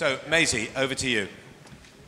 So, Maisie, over to you.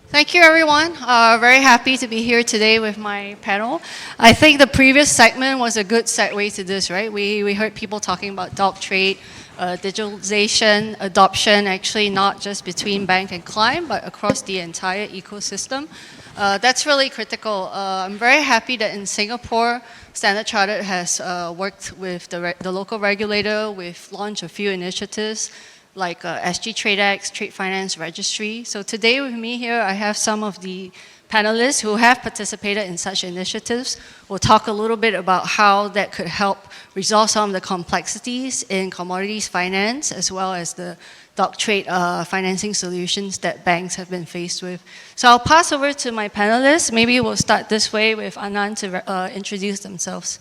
Thank you, everyone. Very happy to be here today with my panel. I think the previous segment was a good segue to this, right? We heard people talking about dark trade, digitalization, adoption, actually not just between bank and client, but across the entire ecosystem. That's really critical. I'm very happy that in Singapore, Standard Chartered has worked with the local regulator. We've launched a few initiatives like SGTraDex, Trade Finance Registry. So today with me here, I have some of the panelists who have participated in such initiatives. We'll talk a little bit about how that could help resolve some of the complexities in commodities finance, as well as the dark trade financing solutions that banks have been faced with. So I'll pass over to my panelists. Maybe we'll start this way with Anand to introduce themselves.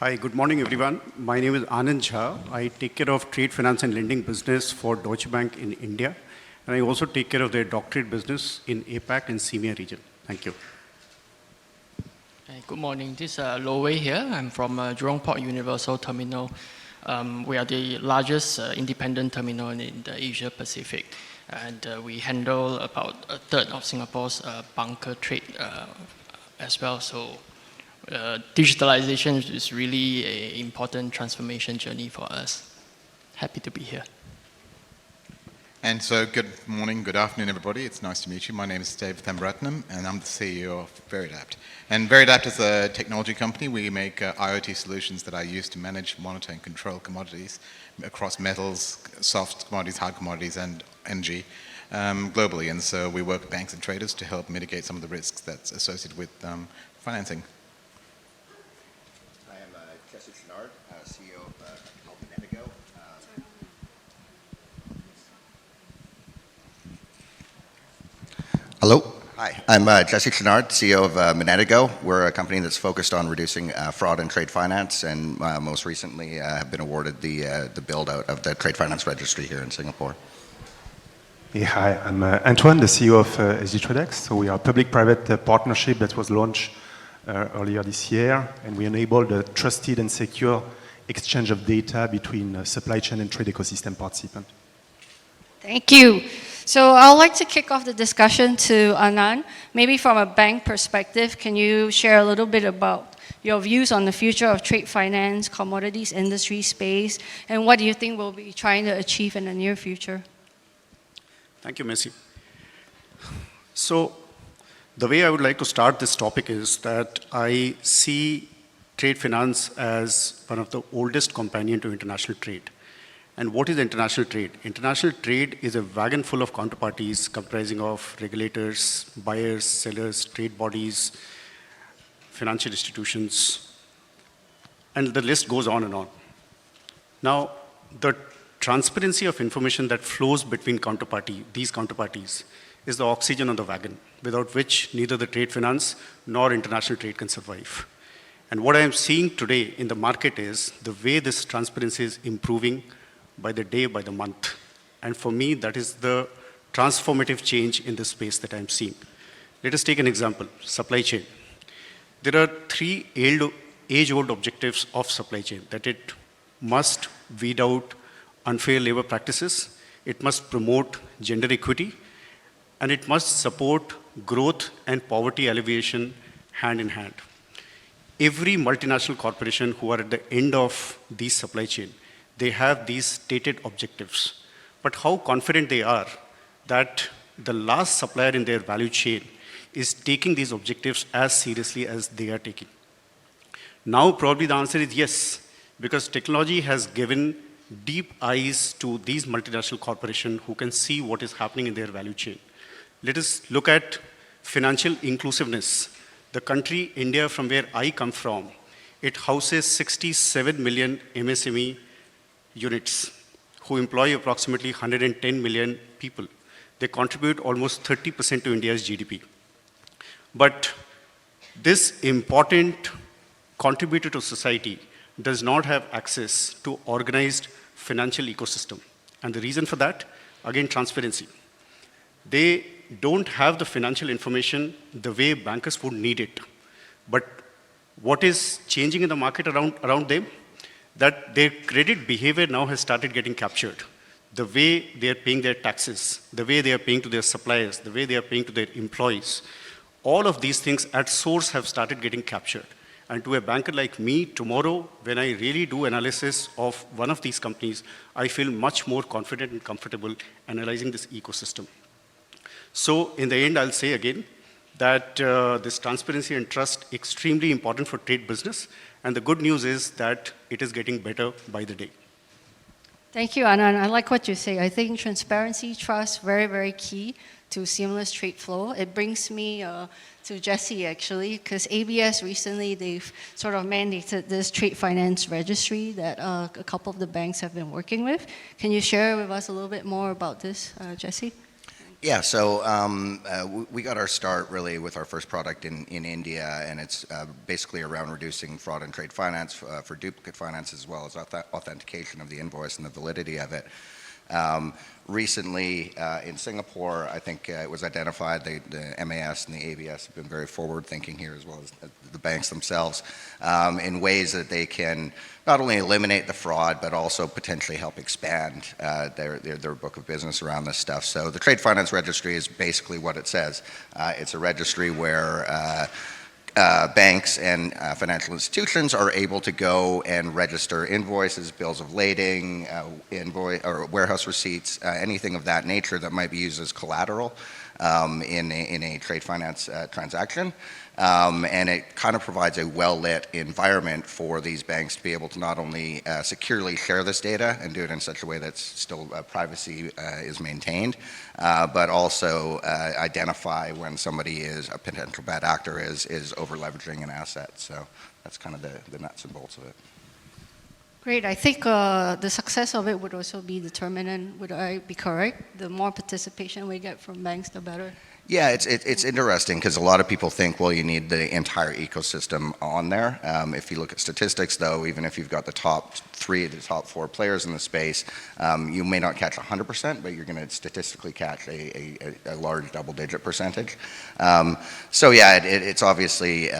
Hi, good morning, everyone. My name is Anand Jha. I take care of trade finance and lending business for Deutsche Bank in India. And I also take care of their doctorate business in APAC and CEMEA region. Thank you. Hey, good morning. This is Lo Wei here. I'm from Jurong Port Universal Terminal. We are the largest independent terminal in the Asia Pacific. And we handle about a third of Singapore's bunker trade as well. So digitalization is really an important transformation journey for us. Happy to be here. And so good morning, good afternoon, everybody. It's nice to meet you. My name is Dave Thembaratnam, and I'm the CEO of Veridapt. And Veridapt is a technology company. We make IoT solutions that are used to manage, monitor, and control commodities across metals, soft commodities, hard commodities, and energy globally. And so we work with banks and traders to help mitigate some of the risks that's associated with financing. CEO of MonetaGo. Hello. Hi, I'm Jesse Chenard, CEO of MonetaGo. We're a company that's focused on reducing fraud in trade finance, and most recently have been awarded the build-out of the Trade Finance Registry here in Singapore. Yeah, hi, I'm Antoine, the CEO of SGTraDex. So we are a public-private partnership that was launched earlier this year, and we enable the trusted and secure exchange of data between supply chain and trade ecosystem participants. Thank you. So I'd like to kick off the discussion to Anand. Maybe from a bank perspective, can you share a little bit about your views on the future of trade finance, commodities industry space, and what do you think we'll be trying to achieve in the near future? Thank you, Messi. So the way I would like to start this topic is that I see trade finance as one of the oldest companion to international trade. And what is international trade? International trade is a wagon full of counterparties comprising of regulators, buyers, sellers, trade bodies, financial institutions, and the list goes on and on. Now, the transparency of information that flows between these counterparties is the oxygen on the wagon, without which neither the trade finance nor international trade can survive. And what I am seeing today in the market is the way this transparency is improving by the day, by the month. And for me, that is the transformative change in this space that I'm seeing. Let us take an example, supply chain. There are three age-old objectives of supply chain, that it must weed out unfair labor practices, it must promote gender equity, and it must support growth and poverty alleviation hand in hand. Every multinational corporation who are at the end of these supply chain, they have these stated objectives. But how confident they are that the last supplier in their value chain is taking these objectives as seriously as they are taking? Now, probably the answer is yes, because technology has given deep eyes to these multinational corporations who can see what is happening in their value chain. Let us look at financial inclusiveness. The country, India, from where I come from, it houses 67 million MSME units who employ approximately 110 million people. They contribute almost 30% to India's GDP. But this important contributor to society does not have access to organized financial ecosystem. And the reason for that, again, transparency. They don't have the financial information the way bankers would need it. But what is changing in the market around them? That their credit behavior now has started getting captured. the way they are paying their taxes, the way they are paying to their suppliers, the way they are paying to their employees, all of these things at source have started getting captured. And to a banker like me, tomorrow, when I really do analysis of one of these companies, I feel much more confident and comfortable analyzing this ecosystem. So in the end, I'll say again that this transparency and trust extremely important for trade business. And the good news is that it is getting better by the day. Thank you, Anand. I like what you say. I think transparency, trust, very, very key to seamless trade flow. It brings me to Jesse, actually, because ABS recently, they've sort of mandated this trade finance registry that a couple of the banks have been working with. Can you share with us a little bit more about this, Jesse? Yeah, so we got our start really with our first product in India, and it's basically around reducing fraud in trade finance for duplicate finance, as well as authentication of the invoice and the validity of it. Recently in Singapore, I think it was identified the MAS and the ABS have been very forward-thinking here, as well as the banks themselves, in ways that they can not only eliminate the fraud, but also potentially help expand their book of business around this stuff. So the Trade Finance Registry is basically what it says. It's a registry where banks and financial institutions are able to go and register invoices, bills of lading, invoice or warehouse receipts, anything of that nature that might be used as collateral in a trade finance transaction. And it kind of provides a well-lit environment for these banks to be able to not only securely share this data and do it in such a way that still privacy is maintained, but also identify when somebody is a potential bad actor is over-leveraging an asset. So that's kind of the nuts and bolts of it. Great. I think the success of it would also be determinant, would I be correct? The more participation we get from banks, the better. Yeah, it's interesting because a lot of people think, well, you need the entire ecosystem on there. If you look at statistics, though, even if you've got the top 3, the top 4 players in the space, you may not catch 100%, but you're going to statistically catch a large double-digit percentage. So yeah, it's obviously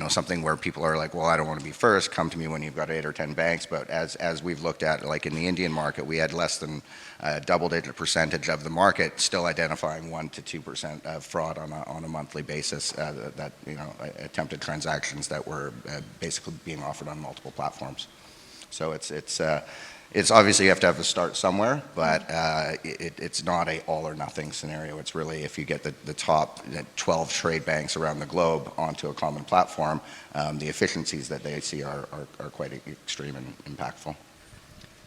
something where people are like, well, I don't want to be first. Come to me when you've got 8 or 10 banks. But as we've looked at, like in the Indian market, we had less than a double-digit percentage of the market still identifying 1% to 2% of fraud on a monthly basis, that attempted transactions that were basically being offered on multiple platforms. So it's obviously you have to have a start somewhere, but it's not a all or nothing scenario. It's really if you get the top 12 trade banks around the globe onto a common platform, the efficiencies that they see are quite extreme and impactful.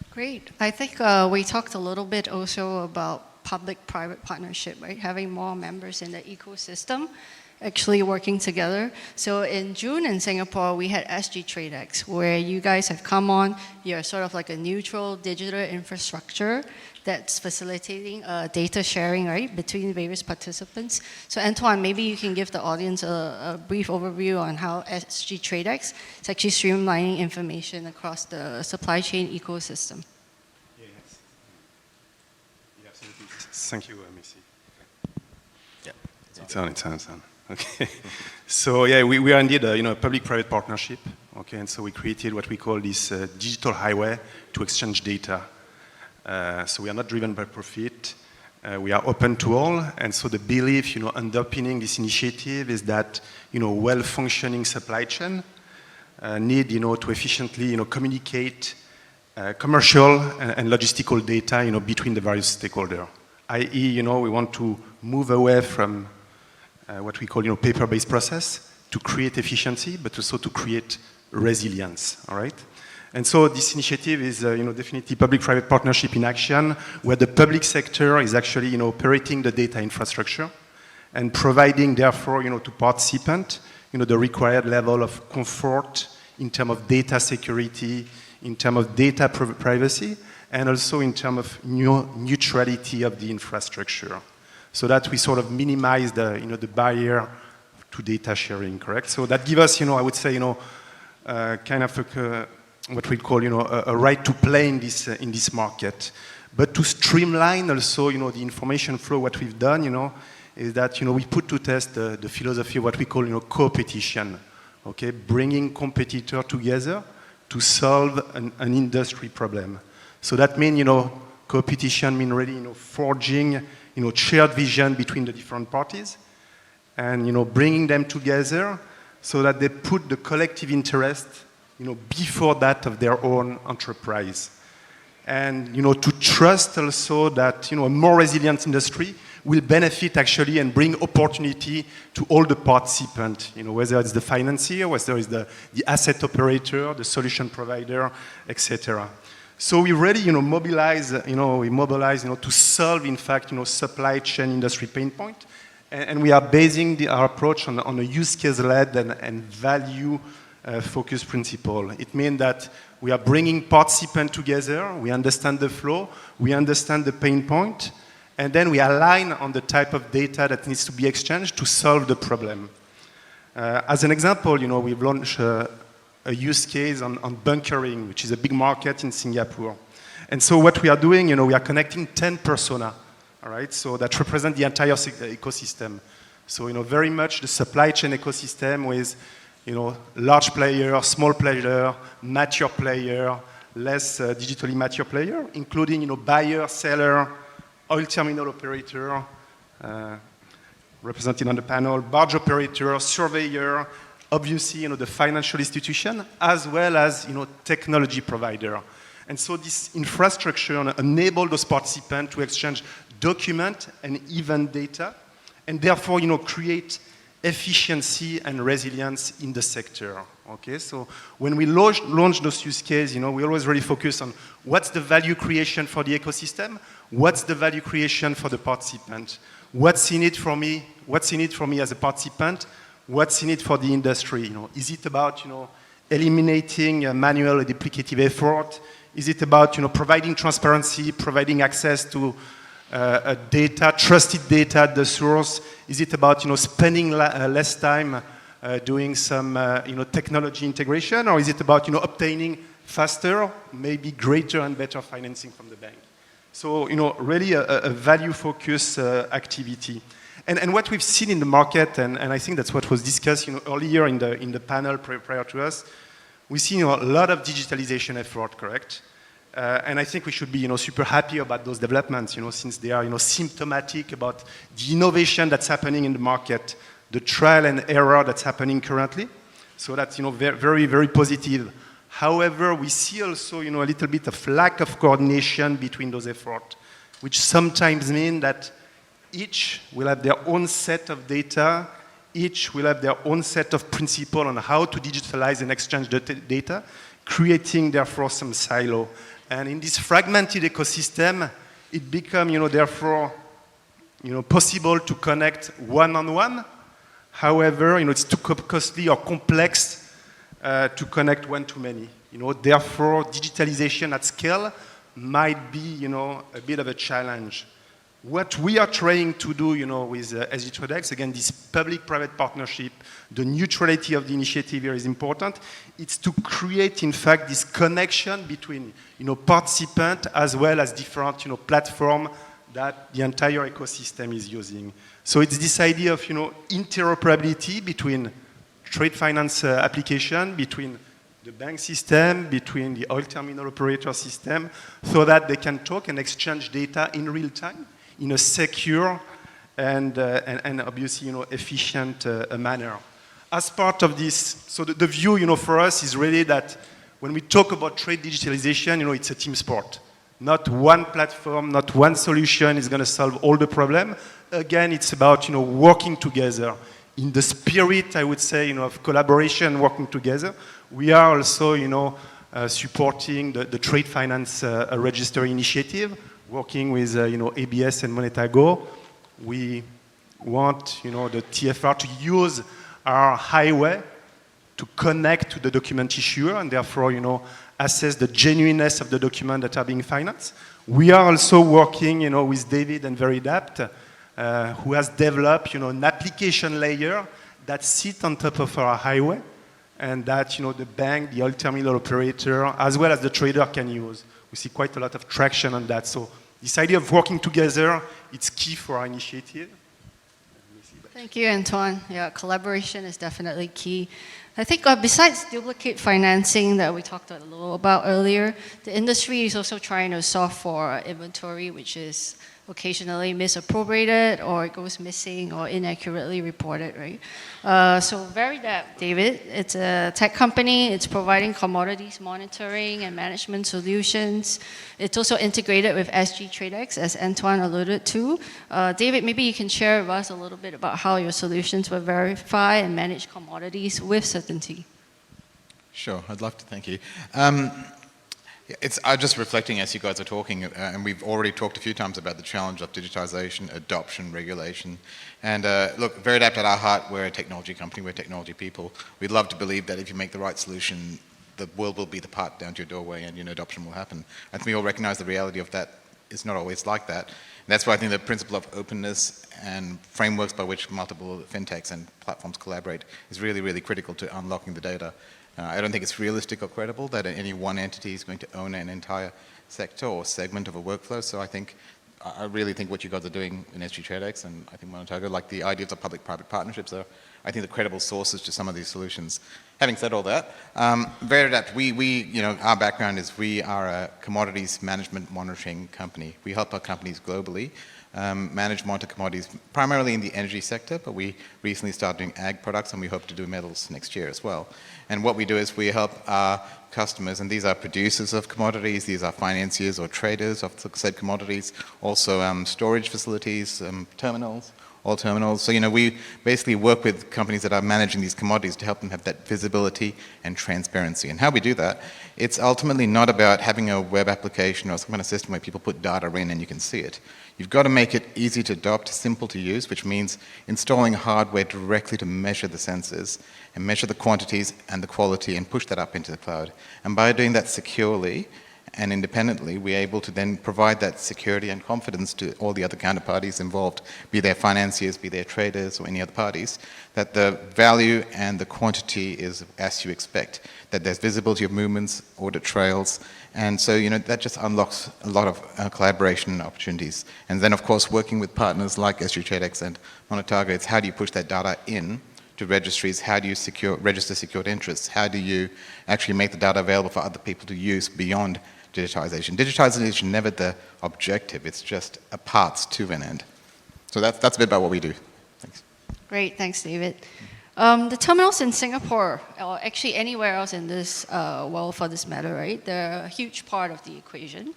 Great. I think we talked a little bit also about public-private partnership, right? Having more members in the ecosystem actually working together. So in June in Singapore, we had SGTraDex, where you guys have come on. You're sort of like a neutral digital infrastructure that's facilitating data sharing, right, between various participants. So Antoine, maybe you can give the audience a brief overview on how SGTraDex is actually streamlining information across the supply chain ecosystem. Yes. Yeah, absolutely. Thank you, Maisie. Yeah. It's on. Okay. So yeah, we are indeed a public-private partnership. Okay, and so we created what we call this digital highway to exchange data. So we are not driven by profit. We are open to all, and so the belief, underpinning this initiative is that, well-functioning supply chain need, to efficiently, communicate commercial and logistical data, between the various stakeholders. I.e., we want to move away from what we call, paper-based process to create efficiency, but also to create resilience. All right. And so this initiative is, definitely public-private partnership in action, where the public sector is actually, operating the data infrastructure and providing, therefore, to participants, the required level of comfort in terms of data security, in terms of data privacy, and also in terms of neutrality of the infrastructure, so that we sort of minimize the, the barrier to data sharing. Correct. So that gives us, I would say, kind of what we call, a right to play in this market. But to streamline also, the information flow, what we've done, is that, we put to test the philosophy of what we call, co-petition, okay? Bringing competitors together to solve an industry problem. So that means, competition means really, forging, shared vision between the different parties and, bringing them together so that they put the collective interest, before that of their own enterprise. And, to trust also that, a more resilient industry will benefit actually and bring opportunity to all the participants, whether it's the financier, whether it's the asset operator, the solution provider, etc. So we really, mobilize, to solve, in fact, supply chain industry pain point. And we are basing our approach on a use case-led and value-focused principle. It means that we are bringing participants together, we understand the flow, we understand the pain point, and then we align on the type of data that needs to be exchanged to solve the problem. As an example, we've launched a use case on bunkering, which is a big market in Singapore. And so what we are doing, we are connecting 10 persona, all right, so that represent the entire ecosystem. So, very much the supply chain ecosystem with, large player, small player, mature player, less digitally mature player, including, buyer, seller, oil terminal operator, represented on the panel, barge operator, surveyor, obviously, the financial institution, as well as, technology provider. And so this infrastructure enables those participants to exchange document and event data, and therefore, create efficiency and resilience in the sector. Okay, so when we launch those use cases, we always really focus on what's the value creation for the ecosystem, what's the value creation for the participant, what's in it for me, as a participant, what's in it for the industry. Is it about eliminating manual or duplicative effort? Is it about providing transparency, providing access to data, trusted data at the source? Is it about spending less time doing some technology integration, or is it about obtaining faster, maybe greater and better financing from the bank? So really a value-focused activity. And what we've seen in the market, and I think that's what was discussed earlier in the panel prior to us, we see a lot of digitalization effort, correct? And I think we should be super happy about those developments, since they are symptomatic about the innovation that's happening in the market, the trial and error that's happening currently. So that's very, very positive. However, we see also a little bit of lack of coordination between those efforts, which sometimes mean that each will have their own set of data, each will have their own set of principles on how to digitalize and exchange the data, creating therefore some silo. And in this fragmented ecosystem, it becomes therefore possible to connect one-on-one. However, it's too costly or complex to connect one-to-many. Therefore, digitalization at scale might be a bit of a challenge. What we are trying to do, with SGTraDex, again, this public-private partnership, the neutrality of the initiative here is important. It's to create, in fact, this connection between, participant as well as different, platform that the entire ecosystem is using. So it's this idea of, interoperability between trade finance application, between the bank system, between the oil terminal operator system, so that they can talk and exchange data in real time, in a secure and obviously efficient manner. As part of this, so the view for us is really that when we talk about trade digitalization, it's a team sport. Not one platform, not one solution is going to solve all the problem. Again, it's about working together in the spirit, I would say, of collaboration, working together. We are also supporting the trade finance registry initiative, working with ABS and MonetaGo. We want the TFR to use our highway to connect to the document issuer and therefore assess the genuineness of the document that are being financed. We are also working with David and Veridapt, who has developed an application layer that sits on top of our highway and that the bank, the oil terminal operator, as well as the trader can use. We see quite a lot of traction on that. So this idea of working together, it's key for our initiative. Thank you, Antoine. Yeah, collaboration is definitely key. I think besides duplicate financing that we talked a little about earlier, the industry is also trying to solve for inventory, which is occasionally misappropriated or it goes missing or inaccurately reported, right? So Veridapt, David, it's a tech company. It's providing commodities monitoring and management solutions. It's also integrated with SGTraDex, as Antoine alluded to. David, maybe you can share with us a little bit about how your solutions will verify and manage commodities with certainty. Sure, I'd love to, thank you. I'm just reflecting as you guys are talking, and we've already talked a few times about the challenge of digitization, adoption, regulation. And look, Veridapt at our heart, we're a technology company, we're technology people. We'd love to believe that if you make the right solution, the world will be the part down to your doorway and adoption will happen. I think we all recognize the reality of that is not always like that. And that's why I think the principle of openness and frameworks by which multiple fintechs and platforms collaborate is really, really critical to unlocking the data. I don't think it's realistic or credible that any one entity is going to own an entire sector or segment of a workflow. So I really think what you guys are doing in SGTraDex and I think MonetaGo, like the ideas of public-private partnerships are, I think, the credible sources to some of these solutions. Having said all that, Veridapt, our background is we are a commodities management monitoring company. We help our companies globally manage monitor commodities, primarily in the energy sector, but we recently started doing ag products and we hope to do metals next year as well. And what we do is we help our customers, and these are producers of commodities, these are financiers or traders of said commodities, also storage facilities, terminals, oil terminals. So, we basically work with companies that are managing these commodities to help them have that visibility and transparency. And how we do that, it's ultimately not about having a web application or some kind of system where people put data in and you can see it. You've got to make it easy to adopt, simple to use, which means installing hardware directly to measure the sensors and measure the quantities and the quality and push that up into the cloud. And by doing that securely and independently, we're able to then provide that security and confidence to all the other counterparties involved, be they financiers, be they traders, or any other parties, that the value and the quantity is as you expect, that there's visibility of movements, audit trails, and so, that just unlocks a lot of collaboration opportunities. And then, of course, working with partners like SGTraDex and MonetaGo, it's how do you push that data in to registries? How do you register secured interests? How do you actually make the data available for other people to use beyond digitization? Digitization is never the objective. It's just a path to an end. So that's a bit about what we do. Thanks. Great, thanks, David. The terminals in Singapore, or actually anywhere else in this world for this matter, right? They're a huge part of the equation.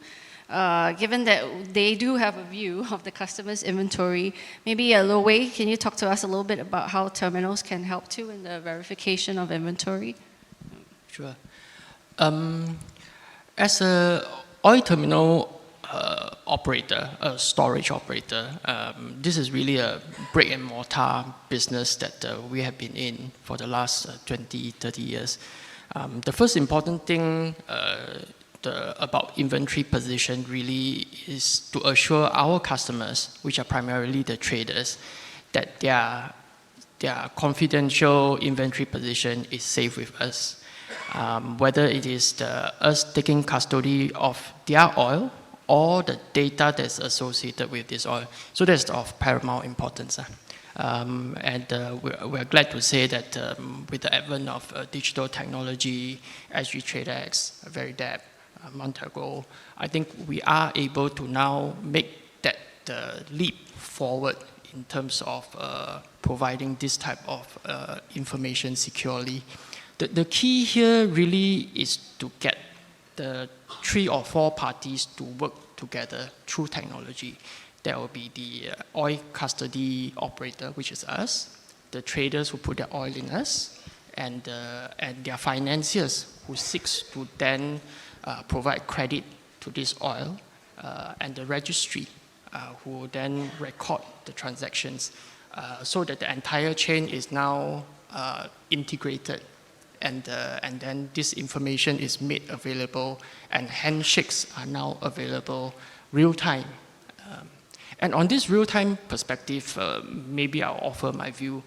Given that they do have a view of the customer's inventory, maybe Lo Wei, can you talk to us a little bit about how terminals can help too in the verification of inventory? Sure. As a oil terminal operator, a storage operator, this is really a brick and mortar business that we have been in for the last 20, 30 years. The first important thing about inventory position really is to assure our customers, which are primarily the traders, that their confidential inventory position is safe with us. Whether it is us taking custody of their oil or the data that's associated with this oil. So that's of paramount importance. We're glad to say that with the advent of digital technology, SGTraDex, Veridapt, MonetaGo, I think we are able to now make that leap forward in terms of providing this type of information securely. The key here really is to get the 3 or 4 parties to work together through technology. That will be the oil custody operator, which is us, the traders who put their oil in us, and their financiers who seeks to then provide credit to this oil, and the registry who then record the transactions so that the entire chain is now integrated. And then this information is made available and handshakes are now available real time. And on this real time perspective, maybe I'll offer my view.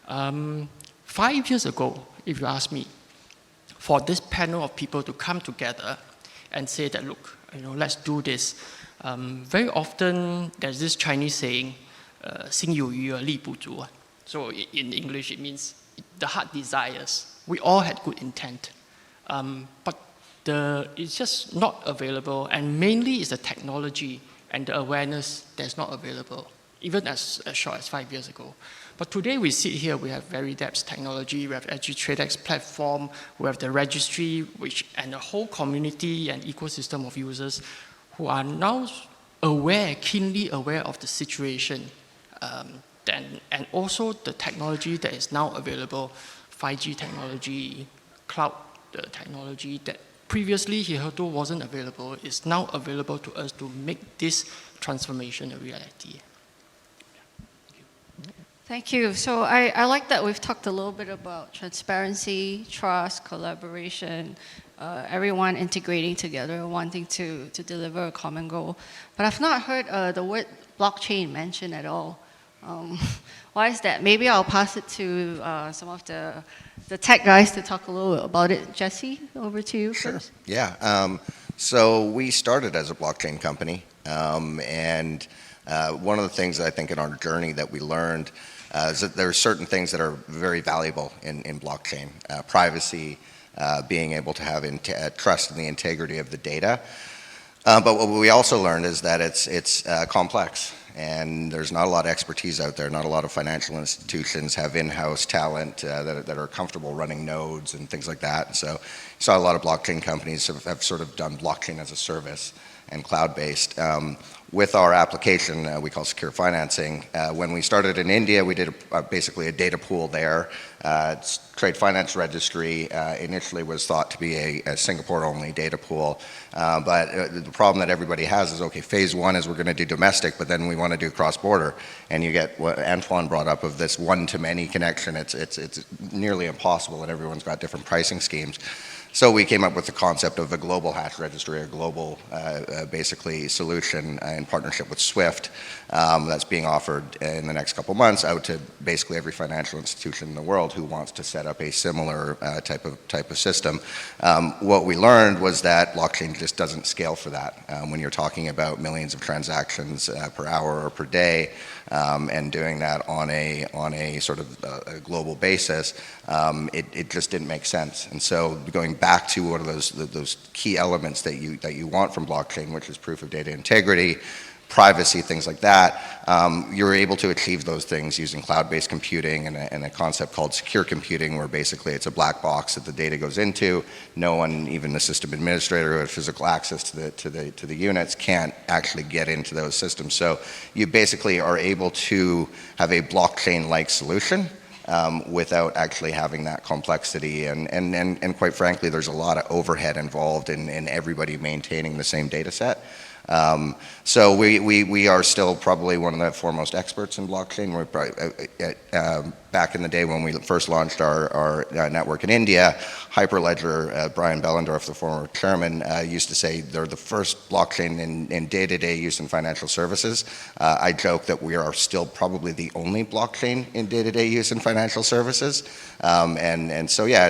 5 years ago, if you ask me, for this panel of people to come together and say that, look, let's do this. Very often there's this Chinese saying, 心有余而力不足. So in English it means the heart desires, we all had good intent. But it's just not available, and mainly it's the technology and the awareness that's not available, even as short as 5 years ago. But today we sit here, we have Veridapt's technology, we have SGTraDex platform, we have the registry, and a whole community and ecosystem of users who are now keenly aware of the situation, and also the technology that is now available, 5G technology, cloud technology that previously hitherto wasn't available, is now available to us to make this transformation a reality. Thank you. So I like that we've talked a little bit about transparency, trust, collaboration, everyone integrating together, wanting to deliver a common goal. But I've not heard the word blockchain mentioned at all. Why is that? Maybe I'll pass it to some of the tech guys to talk a little bit about it. Jesse, over to you first. Yeah. So we started as a blockchain company, and one of the things I think in our journey that we learned is that there are certain things that are very valuable in blockchain. Privacy, being able to have trust in the integrity of the data. But what we also learned is that it's complex, and there's not a lot of expertise out there. Not a lot of financial institutions have in-house talent that are comfortable running nodes and things like that. So you saw a lot of blockchain companies have sort of done blockchain as a service and cloud-based. With our application, we call secure financing. When we started in India, we did basically a data pool there. Trade finance registry initially was thought to be a Singapore-only data pool. But the problem that everybody has is, okay, phase one is we're going to do domestic, but then we want to do cross-border. And you get what Antoine brought up of this one-to-many connection. It's nearly impossible, and everyone's got different pricing schemes. So we came up with the concept of a global hash registry, a global basically solution in partnership with Swift that's being offered in the next couple months out to basically every financial institution in the world who wants to set up a similar type of system. What we learned was that blockchain just doesn't scale for that. When you're talking about millions of transactions per hour or per day, and doing that on a sort of a global basis, it just didn't make sense. And so going back to one of those key elements that you want from blockchain, which is proof of data integrity, privacy, things like that, you're able to achieve those things using cloud-based computing and a concept called secure computing, where basically it's a black box that the data goes into. No one, even the system administrator who has physical access to the units, can't actually get into those systems. So you basically are able to have a blockchain-like solution without actually having that complexity. And quite frankly, there's a lot of overhead involved in everybody maintaining the same data set. So we are still probably one of the foremost experts in blockchain. We're probably, back in the day when we first launched our network in India, Hyperledger, Brian Bellendorf, the former chairman, used to say they're the first blockchain in day-to-day use in financial services. I joke that we are still probably the only blockchain in day-to-day use in financial services. And so yeah,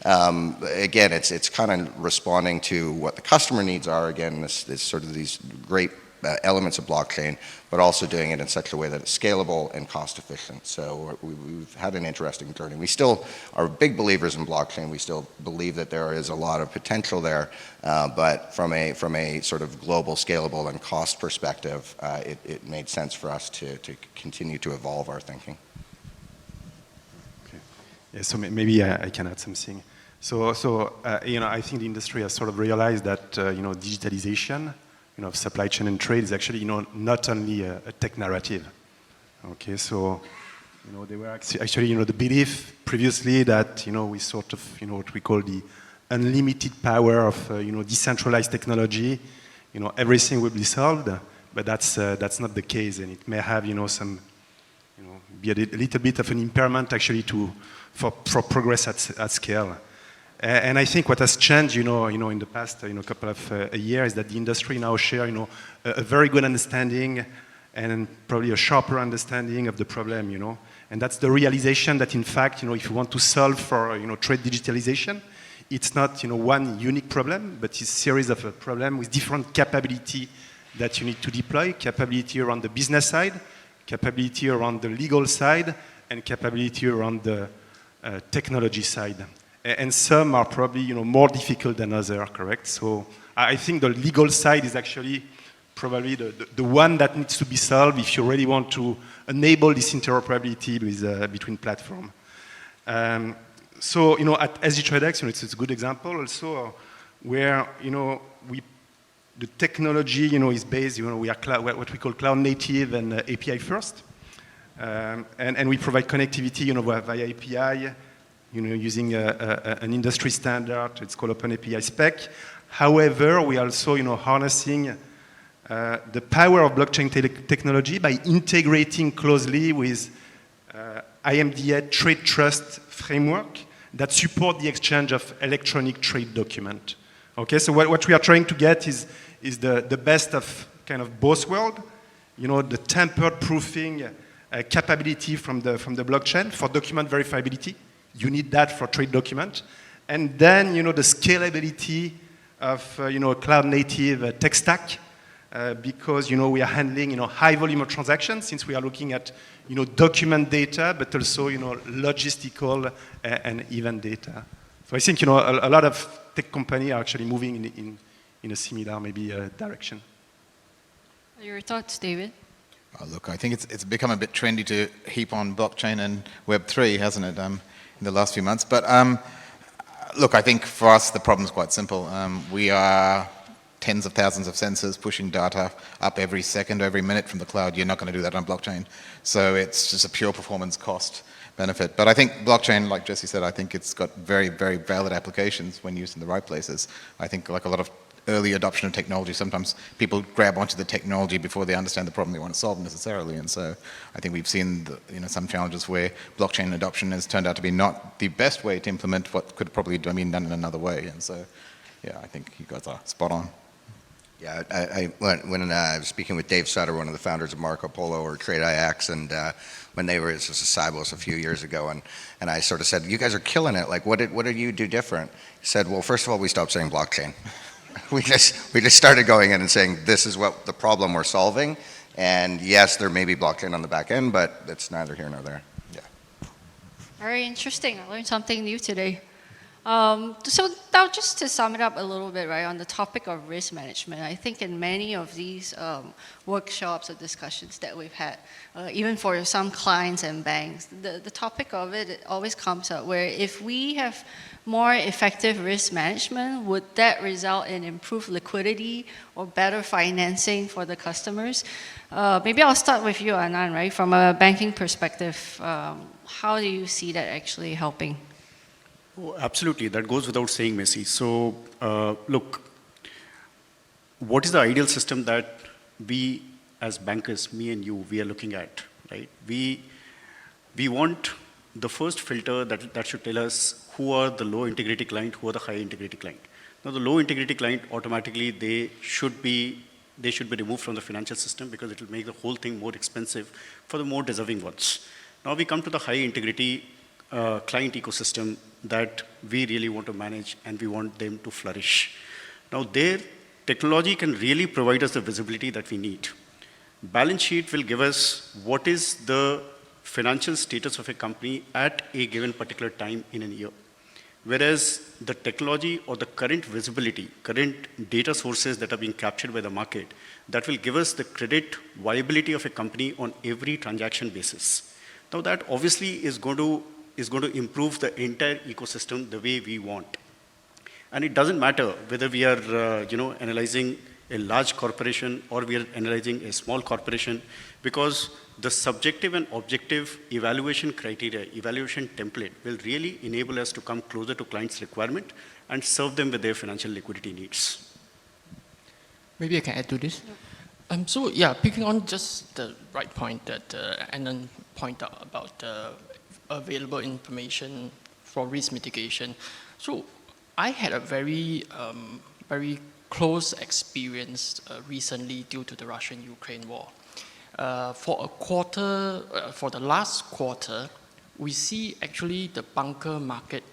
again, it's kind of responding to what the customer needs are. Again, this sort of these great elements of blockchain, but also doing it in such a way that it's scalable and cost efficient. So we've had an interesting journey. We still are big believers in blockchain. We still believe that there is a lot of potential there, but from a sort of global, scalable, and cost perspective, it made sense for us to continue to evolve our thinking. Okay. Yeah, so maybe I can add something. So I think the industry has sort of realized that digitalization, of supply chain and trade is actually not only a tech narrative. Okay, so they were actually the belief previously that we sort of what we call the unlimited power of decentralized technology, everything will be solved, but that's not the case, and it may have some be a little bit of an impairment actually for progress at scale. And I think what has changed, in the past, couple of years, is that the industry now share, a very good understanding and probably a sharper understanding of the problem, And that's the realization that, in fact, if you want to solve for, trade digitalization, it's not, one unique problem, but it's a series of problems with different capability that you need to deploy, capability around the business side, capability around the legal side, and capability around the technology side. And some are probably more difficult than others, correct? So I think the legal side is actually probably the one that needs to be solved if you really want to enable this interoperability with, between platforms. So at SGTraDex, it's a good example also where the technology is based. We are what we call cloud native and API first, and we provide connectivity via API, using an industry standard. It's called Open API Spec. However, we are also harnessing the power of blockchain technology by integrating closely with IMDA trade trust framework that support the exchange of electronic trade document. Okay, so what we are trying to get is the best of kind of both worlds. The tampered proofing capability from the blockchain for document verifiability. You need that for trade document, and then the scalability of cloud native tech stack. Because we are handling high volume of transactions, since we are looking at document data, but also logistical and event data. So I think a lot of tech companies are actually moving in a similar maybe direction. Your thoughts, David? Look, I think it's become a bit trendy to heap on blockchain and Web3, hasn't it, in the last few months? But look, I think for us the problem's quite simple. We are tens of thousands of sensors pushing data up every second, every minute from the cloud. You're not going to do that on blockchain. So it's just a pure performance cost benefit. But I think blockchain, like Jesse said, I think it's got very, very valid applications when used in the right places. I think like a lot of early adoption of technology, sometimes people grab onto the technology before they understand the problem they want to solve necessarily. And so I think we've seen some challenges where blockchain adoption has turned out to be not the best way to implement what could probably been done in another way. And so, yeah, I think you guys are spot on. Yeah, when I was speaking with Dave Sutter, one of the founders of Marco Polo or TradeIX, and when they were at Cybos a few years ago, and I sort of said, "You guys are killing it. Like, what did you do different?" He said, "Well, first of all, we stopped saying blockchain. we just started going in and saying this is what the problem we're solving, and yes, there may be blockchain on the back end, but it's neither here nor there." Yeah. Very interesting. I learned something new today. So now just to sum it up a little bit, right, on the topic of risk management, I think in many of these workshops or discussions that we've had, even for some clients and banks, the topic of it always comes up where if we have more effective risk management, would that result in improved liquidity or better financing for the customers? Maybe I'll start with you, Anand, right? From a banking perspective, how do you see that actually helping? Oh, absolutely, that goes without saying, Maisie. So, look, what is the ideal system that we as bankers, me and you, we are looking at, right? We want the first filter that should tell us who are the low integrity client, who are the high integrity client. Now, the low integrity client, automatically, they should be removed from the financial system because it will make the whole thing more expensive for the more deserving ones. Now we come to the high integrity client ecosystem that we really want to manage and we want them to flourish. Now their technology can really provide us the visibility that we need. Balance sheet will give us what is the financial status of a company at a given particular time in a year. Whereas the technology or the current visibility, current data sources that are being captured by the market, that will give us the credit viability of a company on every transaction basis. Now that obviously is going to improve the entire ecosystem the way we want. And it doesn't matter whether we are analyzing a large corporation or we are analyzing a small corporation, because the subjective and objective evaluation criteria, evaluation template will really enable us to come closer to clients' requirement and serve them with their financial liquidity needs. Maybe I can add to this. So yeah, picking on just the right point that Anand pointed out about available information for risk mitigation. So I had a very close experience recently due to the Russian-Ukraine war. For the last quarter, we see actually the bunker market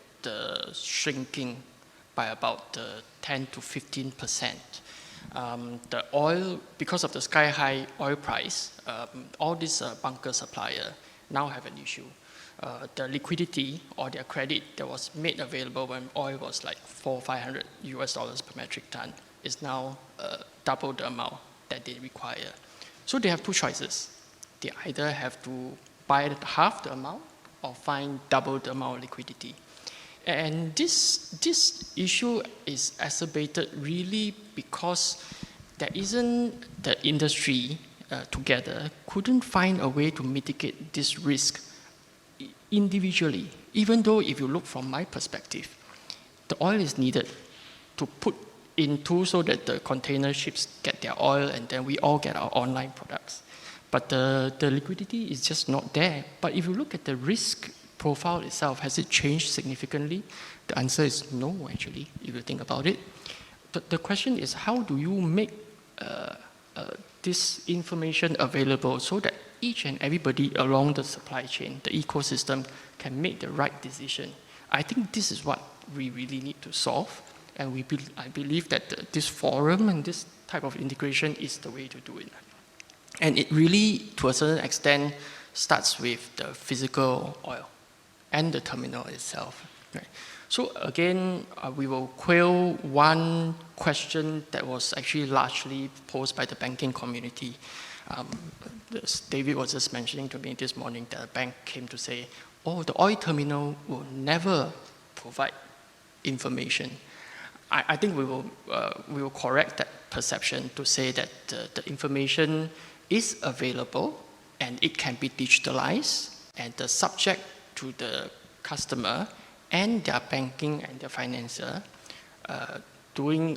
shrinking by about 10 to 15%. The oil, because of the sky-high oil price, all these bunker suppliers now have an issue. the liquidity or their credit that was made available when oil was like $400-500 per metric ton is now double the amount that they require. So they have two choices. They either have to buy half the amount or find double the amount of liquidity. And this issue is exacerbated really because there isn't the industry together couldn't find a way to mitigate this risk individually. Even though if you look from my perspective, the oil is needed to put into so that the container ships get their oil and then we all get our online products. But the liquidity is just not there. But if you look at the risk profile itself, has it changed significantly? The answer is no, actually, if you think about it. The question is, how do you make this information available so that each and everybody along the supply chain, the ecosystem, can make the right decision? I think this is what we really need to solve. And I believe that this forum and this type of integration is the way to do it. And it really, to a certain extent, starts with the physical oil and the terminal itself. Right? So again, we will quail one question that was actually largely posed by the banking community. David was just mentioning to me this morning that a bank came to say, oh, the oil terminal will never provide information. I think we will correct that perception to say that the information is available and it can be digitalized, and the subject to the customer and their banking and their financer doing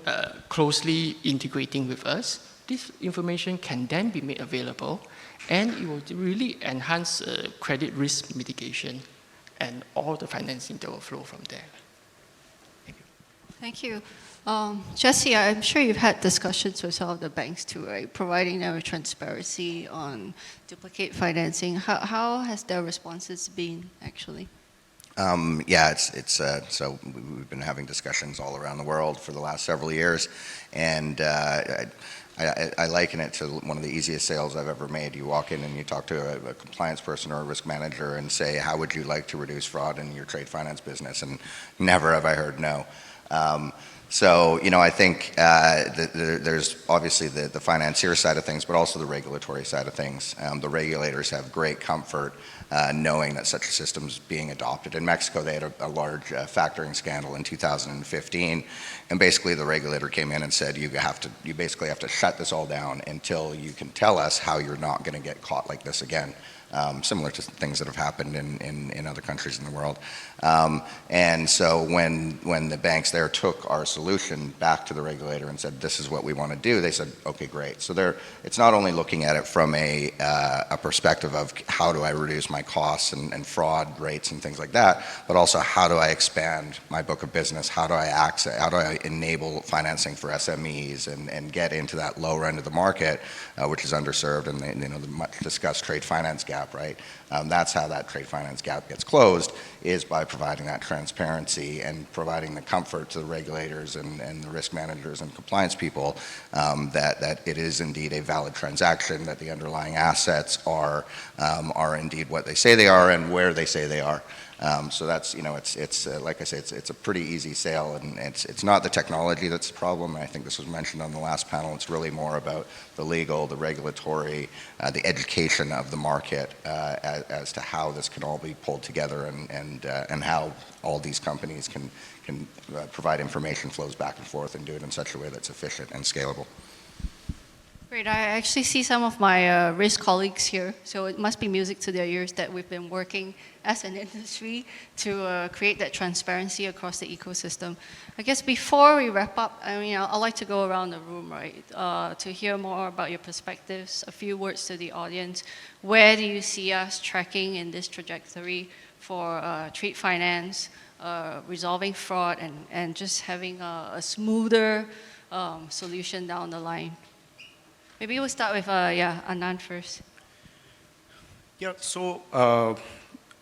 closely integrating with us, this information can then be made available, and it will really enhance credit risk mitigation and all the financing that will flow from there. Thank you. Jesse, I'm sure you've had discussions with some of the banks too, right? Providing them with transparency on duplicate financing. How has their responses been, actually? Yeah, so we've been having discussions all around the world for the last several years, and I liken it to one of the easiest sales I've ever made. You walk in and you talk to a compliance person or a risk manager and say, how would you like to reduce fraud in your trade finance business? And never have I heard no. So, I think there's obviously the financier side of things, but also the regulatory side of things. The regulators have great comfort knowing that such a system is being adopted. In Mexico, they had a large factoring scandal in 2015, and basically the regulator came in and said, you basically have to shut this all down until you can tell us how you're not going to get caught like this again. Similar to things that have happened in other countries in the world. And so when the banks there took our solution back to the regulator and said, this is what we want to do, they said, okay, great. So it's not only looking at it from a perspective of how do I reduce my costs and fraud rates and things like that, but also how do I expand my book of business? How do I enable financing for SMEs and get into that lower end of the market, which is underserved, and the much discussed trade finance gap. Right? That's how that trade finance gap gets closed, is by providing that transparency and providing the comfort to the regulators and the risk managers and compliance people that it is indeed a valid transaction, that the underlying assets are indeed what they say they are and where they say they are. So that's, it's like I say, it's a pretty easy sale, and it's not the technology that's the problem. I think this was mentioned on the last panel. It's really more about the legal, the regulatory, the education of the market as to how this can all be pulled together and how all these companies can provide information flows back and forth and do it in such a way that's efficient and scalable. Great. I actually see some of my risk colleagues here, so it must be music to their ears that we've been working as an industry to create that transparency across the ecosystem. I guess before we wrap up, I'd like to go around the room, right, to hear more about your perspectives, a few words to the audience. Where do you see us tracking in this trajectory for trade finance, resolving fraud, and just having a smoother solution down the line? Maybe we'll start with Anand first. Yeah, so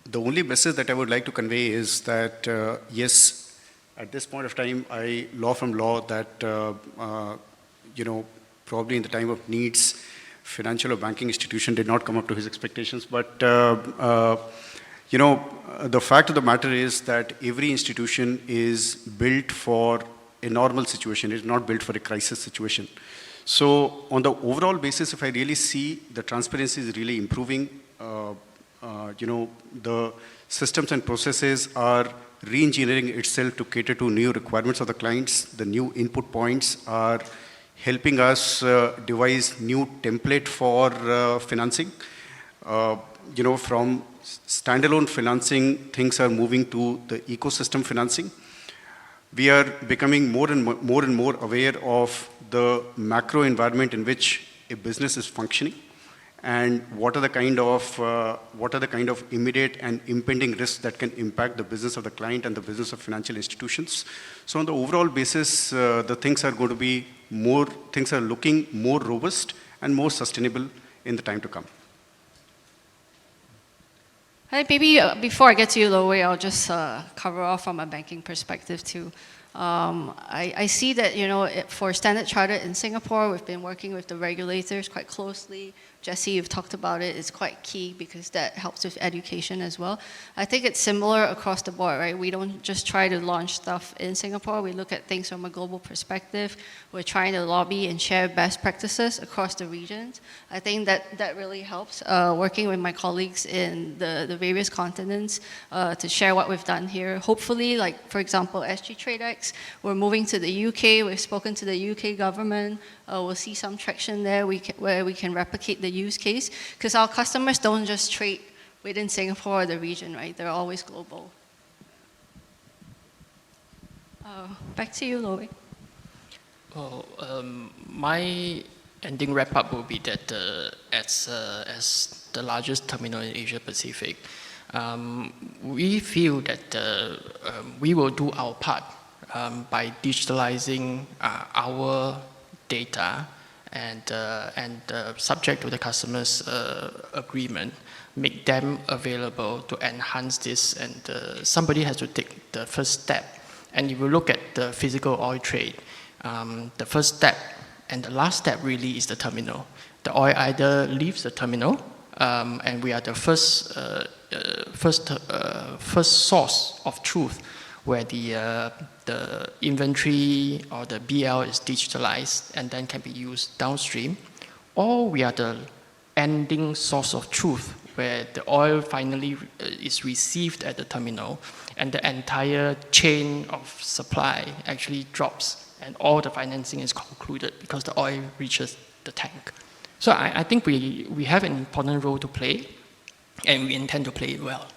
the only message that I would like to convey is that, yes, at this point of time, law that, probably in the time of needs, financial or banking institution did not come up to his expectations. But, The fact of the matter is that every institution is built for a normal situation. It's not built for a crisis situation. So on the overall basis, if I really see the transparency is really improving, the systems and processes are re-engineering itself to cater to new requirements of the clients. The new input points are helping us devise new template for financing. From standalone financing, things are moving to the ecosystem financing. We are becoming more and more aware of the macro environment in which a business is functioning, and what are the kind of immediate and impending risks that can impact the business of the client and the business of financial institutions. So on the overall basis, the things are looking more robust and more sustainable in the time to come. Hey, maybe before I get to you, Lowe, I'll just cover off from a banking perspective too. I see that, for Standard Chartered in Singapore, we've been working with the regulators quite closely. Jesse, you've talked about it. It's quite key because that helps with education as well. I think it's similar across the board, right? We don't just try to launch stuff in Singapore. We look at things from a global perspective. We're trying to lobby and share best practices across the regions. I think that really helps, working with my colleagues in the various continents to share what we've done here. Hopefully, like, for example, SGTraDex, we're moving to the UK. We've spoken to the UK government. We'll see some traction there where we can replicate the use case, because our customers don't just trade within Singapore or the region, right? They're always global. Back to you, Lowe. Well, my ending wrap-up will be that as the largest terminal in Asia Pacific, we feel that we will do our part by digitalizing our data and subject to the customer's agreement, make them available to enhance this, and somebody has to take the first step. And if you look at the physical oil trade, the first step and the last step really is the terminal. The oil either leaves the terminal, and we are the first source of truth where the inventory or the BL is digitalized and then can be used downstream, or we are the ending source of truth where the oil finally is received at the terminal and the entire chain of supply actually drops and all the financing is concluded because the oil reaches the tank. So I think we have an important role to play, and we intend to play it well.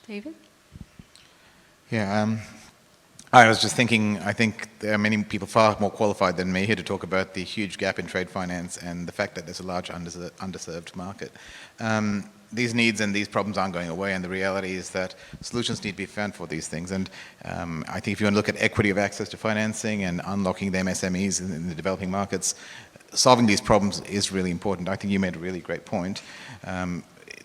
David? Yeah, I was just thinking, I think there are many people far more qualified than me here to talk about the huge gap in trade finance and the fact that there's a large underserved market. These needs and these problems aren't going away, and the reality is that solutions need to be found for these things. And I think if you want to look at equity of access to financing and unlocking the MSMEs in the developing markets, solving these problems is really important. I think you made a really great point.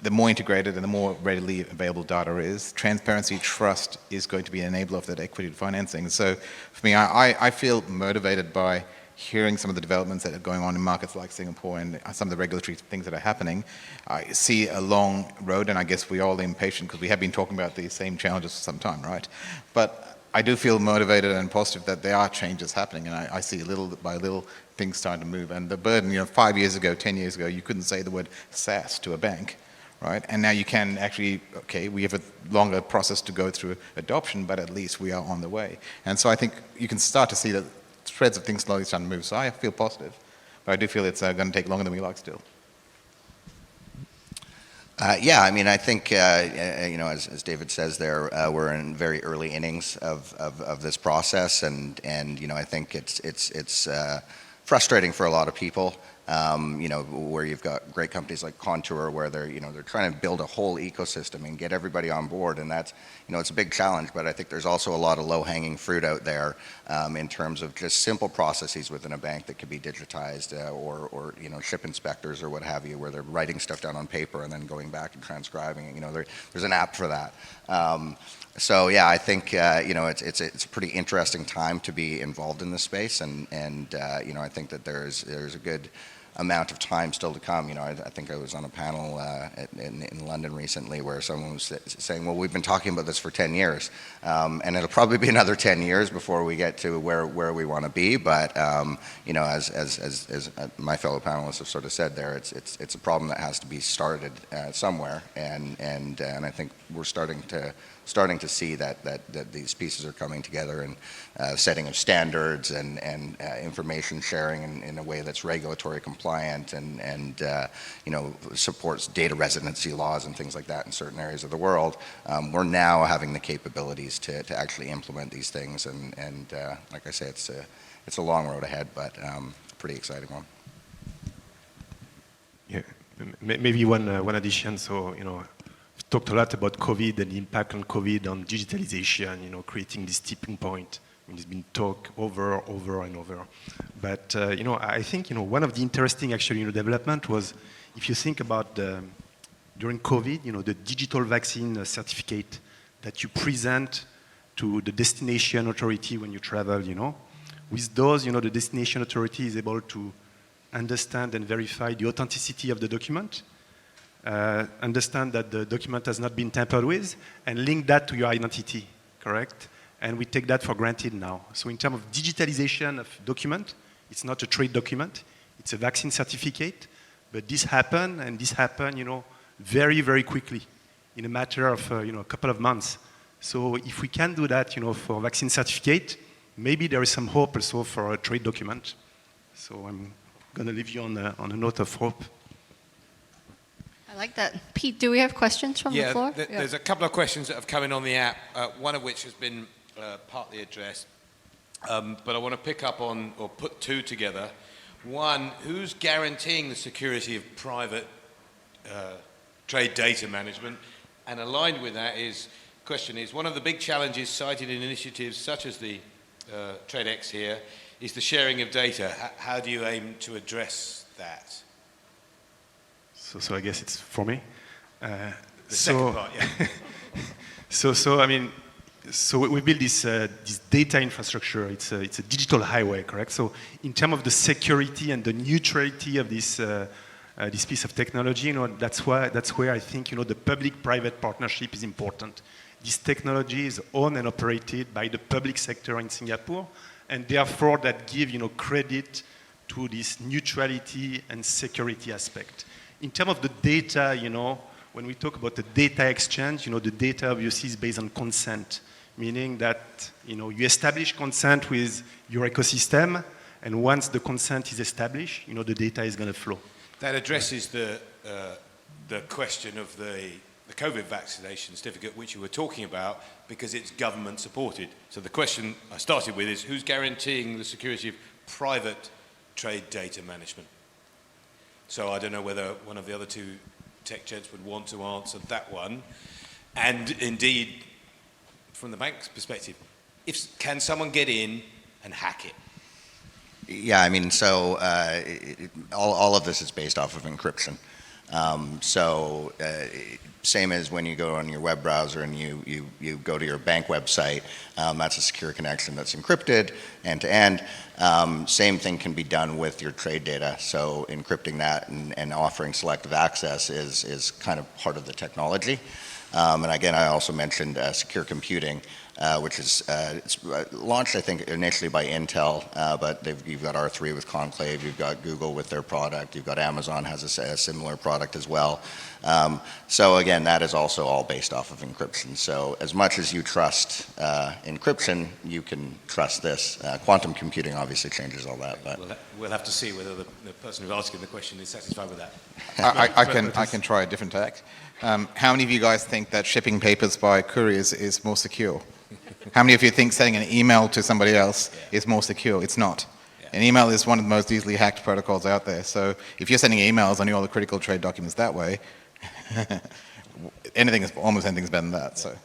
The more integrated and the more readily available data is, transparency, trust is going to be an enabler of that equity financing. So for me, I feel motivated by hearing some of the developments that are going on in markets like Singapore and some of the regulatory things that are happening. I see a long road, and I guess we're all impatient because we have been talking about these same challenges for some time, right? But I do feel motivated and positive that there are changes happening, and I see little by little things starting to move. And the burden, 5 years ago, 10 years ago, you couldn't say the word SaaS to a bank. Right? And now you can actually, we have a longer process to go through adoption, but at least we are on the way. And so I think you can start to see that threads of things slowly starting to move. So I feel positive, but I do feel it's going to take longer than we like still. Yeah, I mean, I think, as David says there, we're in very early innings of this process, and I think it's frustrating for a lot of people. Where you've got great companies like Contour, where they're trying to build a whole ecosystem and get everybody on board, and that's, it's a big challenge. But I think there's also a lot of low-hanging fruit out there in terms of just simple processes within a bank that could be digitized, or ship inspectors or what have you, where they're writing stuff down on paper and then going back and transcribing it. There's an app for that. So yeah, I think it's a pretty interesting time to be involved in this space, and I think that there's a good amount of time still to come. I think I was on a panel in London recently where someone was saying, well, we've been talking about this for 10 years, and it'll probably be another 10 years before we get to where we want to be. But as my fellow panelists have sort of said there, it's a problem that has to be started somewhere, and I think we're starting to see that these pieces are coming together, and setting of standards and information sharing in a way that's regulatory compliant and supports data residency laws and things like that in certain areas of the world. We're now having the capabilities to actually implement these things, and like I say, it's a long road ahead, but a pretty exciting one. Yeah, maybe one addition. So we've talked a lot about COVID and the impact on COVID on digitalization. Creating this tipping point. It's been talked over and over. But I think one of the interesting actually development was, if you think about during COVID, the digital vaccine certificate that you present to the destination authority when you travel. With those, the destination authority is able to understand and verify the authenticity of the document, understand that the document has not been tampered with, and link that to your identity, correct? And we take that for granted now. So in terms of digitalization of document, it's not a trade document, it's a vaccine certificate, but this happened, very, very quickly, in a matter of a couple of months. So if we can do that, for vaccine certificate, maybe there is some hope also for a trade document. So I'm going to leave you on a note of hope. I like that. Pete, do we have questions from the floor? There's a couple of questions that have come in on the app, one of which has been partly addressed, but I want to pick up on, or put two together. One, who's guaranteeing the security of private trade data management? And aligned with that question is, one of the big challenges cited in initiatives such as the TradeX here is the sharing of data. How do you aim to address that? So I guess it's for me. The second part, yeah. So we build this data infrastructure. It's a digital highway, correct? So in terms of the security and the neutrality of this piece of technology, that's where I think the public-private partnership is important. This technology is owned and operated by the public sector in Singapore, and therefore that give credit to this neutrality and security aspect. In terms of the data, when we talk about the data exchange, the data obviously is based on consent, meaning that you establish consent with your ecosystem, and once the consent is established, the data is going to flow. That addresses the question of the COVID vaccination certificate, which you were talking about, because it's government supported. So the question I started with is, who's guaranteeing the security of private trade data management? So I don't know whether one of the other two tech gents would want to answer that one. And indeed, from the bank's perspective, can someone get in and hack it? Yeah, all of this is based off of encryption. Same as when you go on your web browser and you go to your bank website, that's a secure connection that's encrypted end to end. Same thing can be done with your trade data. So encrypting that and offering selective access is kind of part of the technology. And again, I also mentioned secure computing, which is it's launched, I think, initially by Intel, but you've got R3 with Conclave, you've got Google with their product, you've got Amazon has a similar product as well. So again, that is also all based off of encryption. So as much as you trust encryption, you can trust this. Quantum computing obviously changes all that. But we'll have to see whether the person who's asking the question is satisfied with that. I can try a different tack. How many of you guys think that shipping papers by couriers is more secure? How many of you think sending an email to somebody else is more secure? It's not. An email is one of the most easily hacked protocols out there. So if you're sending emails on all the critical trade documents that way, almost anything's better than that. So.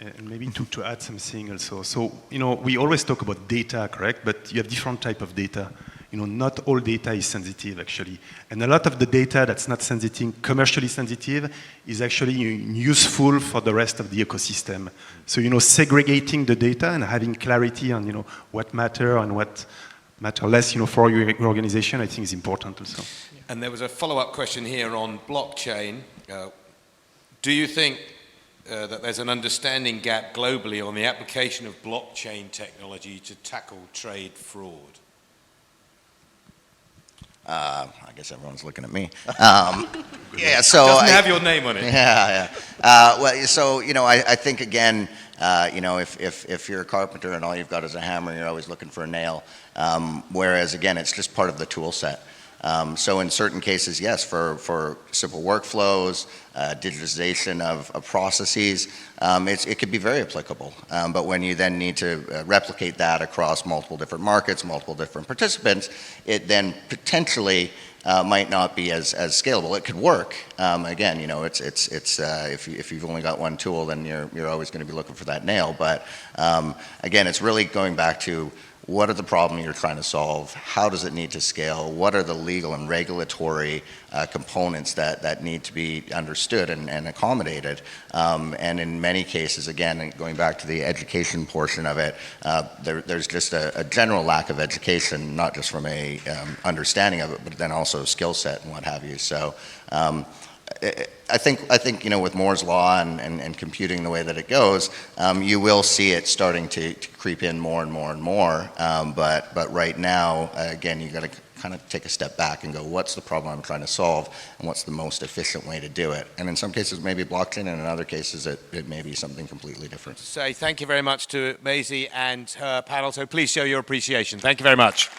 And maybe to add something also. So, we always talk about data, correct? But you have different type of data. Not all data is sensitive, actually. And a lot of the data that's not sensitive, commercially sensitive, is actually useful for the rest of the ecosystem. So, segregating the data and having clarity on, what matter and what matter less, for your organization, I think is important also. And there was a follow-up question here on blockchain. Do you think that there's an understanding gap globally on the application of blockchain technology to tackle trade fraud? I guess everyone's looking at me. Yeah, so Doesn't have your name on it. Yeah. Well, so I think again, if you're a carpenter and all you've got is a hammer, you're always looking for a nail. Whereas again, it's just part of the tool set. So in certain cases, yes, for simple workflows, digitization of processes, it could be very applicable. But when you then need to replicate that across multiple different markets, multiple different participants, it then potentially might not be as scalable. It could work. Again, if you've only got one tool, then you're always going to be looking for that nail. But again, it's really going back to what are the problems you're trying to solve? How does it need to scale? What are the legal and regulatory components that need to be understood and accommodated? And in many cases, again, going back to the education portion of it, there's just a general lack of education, not just from a understanding of it, but then also skill set and what have you. So I think with Moore's law and computing the way that it goes, you will see it starting to creep in more and more and more. But right now, again, you got to kind of take a step back and go, what's the problem I'm trying to solve, and what's the most efficient way to do it? And in some cases, maybe blockchain, and in other cases, it may be something completely different. Say thank you very much to Maisie and her panel. So please show your appreciation. Thank you very much.